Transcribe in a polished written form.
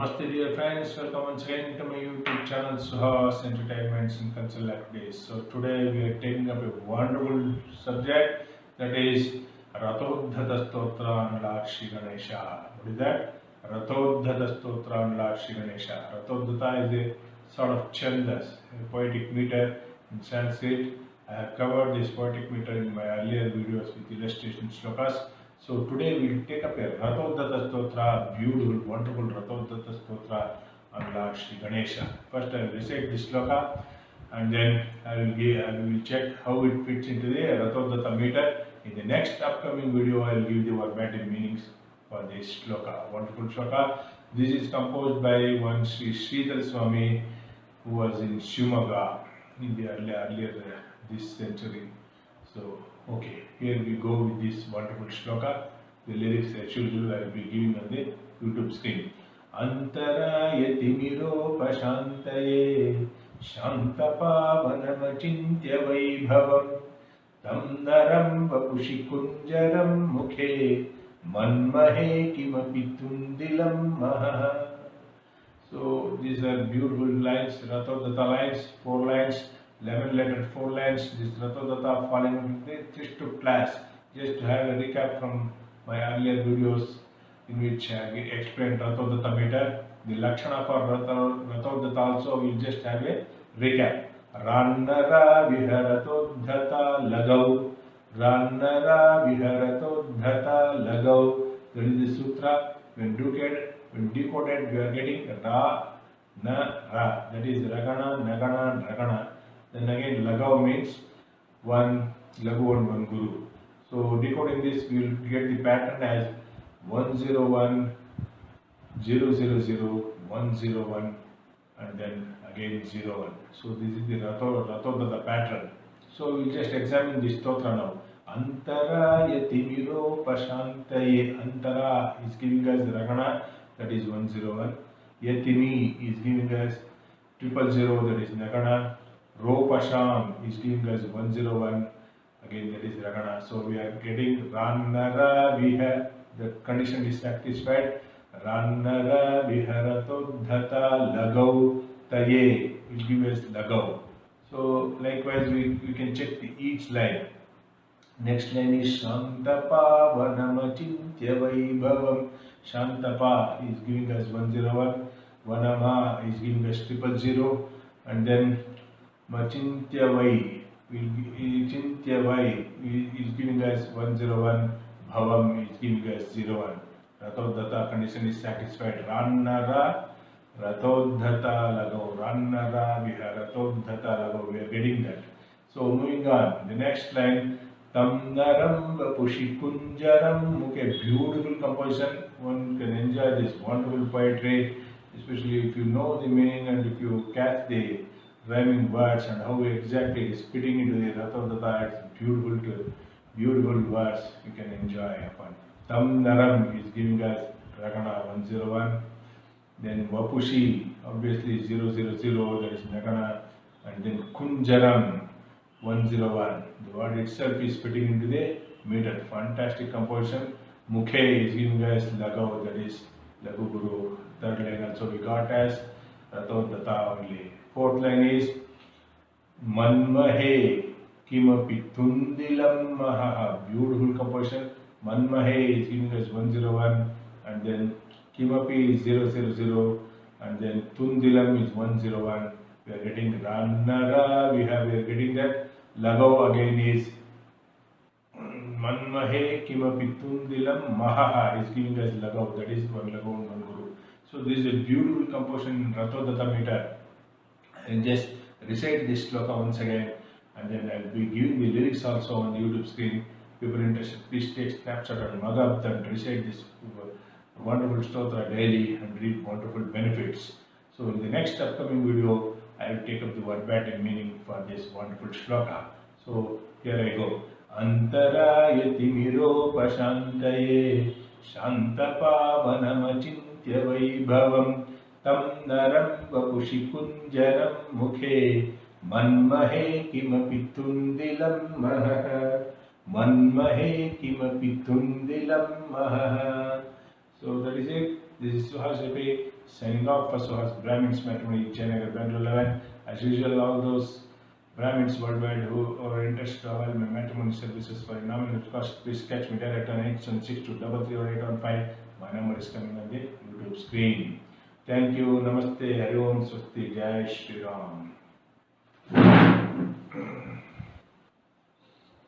Namaste dear friends, welcome once again to my YouTube channel Suhas Entertainments and Cultural Activities. So today we are taking up a wonderful subject, that is Rathodhata Stotra and Lord Shri Ganesha. What is that? Rathodhata Stotra and Lord Shri Ganesha. Rathodhata is a sort of chandas, a poetic meter in Sanskrit. I have covered this poetic meter in my earlier videos with illustration shlokas. So today we will take up a Rathodhata Stotra, beautiful, wonderful Rathodhata Stotra on Lord Shri Ganesha. First I will recite this shloka and then I will check how it fits into the Rathodhata meter. In the next upcoming video I will give the verbatim meanings for this shloka. Wonderful shloka. This is composed by one Sri Sridhar Swami who was in Shumaga in the earlier this century. So, okay, here we go with this wonderful shloka. The lyrics as usual I will be giving on the YouTube screen. Antarayati miropashantaye shantapavanamachintya vaibhavam tam naram vapushi kunjaram mukhe manmahe kimapi tundilam maha. So these are beautiful lines, Rathodhata lines, 4 lines, 11 lettered 4 lines. This Rathodhata falling into the Trishtup class. Just to have a recap from my earlier videos in which I explained Rathodhata meter. The Lakshana for Rathodhata also will just have a recap. Rannara viharatodhata lagau. Rannara viharatodhata lagau. That is the sutra. When decoded, we are getting Ra, Na, Ra. That is Ragana, Nagana, Ragana. Then again, Lagav means one Lagu and one Guru. So decoding this, we will get the pattern as 101, 000, 101, and then again 01. So this is the Rathodhata pattern. So we will just examine this stotra now. Antara yatimiro pashantaye. Antara is giving us Ragana, that is 101. Yatimi is giving us 000, that is Nagana. Ropasham is giving us 101, again that is Ragana. So we are getting Rannara Viha, the condition is satisfied. Rannara Viharatodhata Lagau Taye will give us Lagau. So likewise we can check each line. Next line is Shantapa Vanamachintya Vaibhavam. Shantapa is giving us 101, Vanama is giving us 000, and then Machintya Vai is giving us 101, Bhavam is giving us 01. Rathodhata condition is satisfied. Rannara Rathodhata Lagau. Rannara Viharatodhata Lagau. We are getting that. So moving on, the next line. Tam naram vapushi kunjaram mukhe. Beautiful composition. One can enjoy this wonderful poetry, especially if you know the meaning and if you catch the rhyming words and how exactly it is fitting into the Rathodhata. It's beautiful words you can enjoy upon. Tam naram is giving us Ragana 101. Then vapushi obviously 000, that is Nagana, and then kunjaram 101. The word itself is fitting into the meter. Fantastic composition. Mukhe is giving us Lagau, that is Lagu Guru. Third line also we got as Rathodhata only. Fourth line is Manmahe Kimapi Tundilam Maha. Beautiful composition. Manmahe is giving us 101, and then Kimapi is 000, and then Tundilam is 101. We are getting Rannara, we are getting that. Lagau again is Manmahe Kimapi Tundilam Maha is giving us Lagau, that is one Lagau and one Guru. So this is a beautiful composition in Rathodhata meter. And just recite this shloka once again, and then I will be giving the lyrics also on the YouTube screen. People interested, please take snapshot and mug up and recite this wonderful stotra daily and reap wonderful benefits. So in the next upcoming video, I will take up the verbatim meaning for this wonderful shloka. So here I go. Antarayati miro pashantaye shantapa vanamachintya vaibhavam tam naram vapushi kunjaram mukhe manmahe kimapi tundilam maha. Manmahe kimapi tundilam maha. So that is it. This is Suhas Repe signing off for Suhas Brahmins Matrimony, Jayanagar, Bangalore 11. As usual, all those Brahmins worldwide who are interested to avail my matrimony services for a nominal cost, please catch me direct on 876-233-815. My number is coming on the YouTube screen. Thank you. Namaste. Hari Om. Swasti. Jai Shri Ram.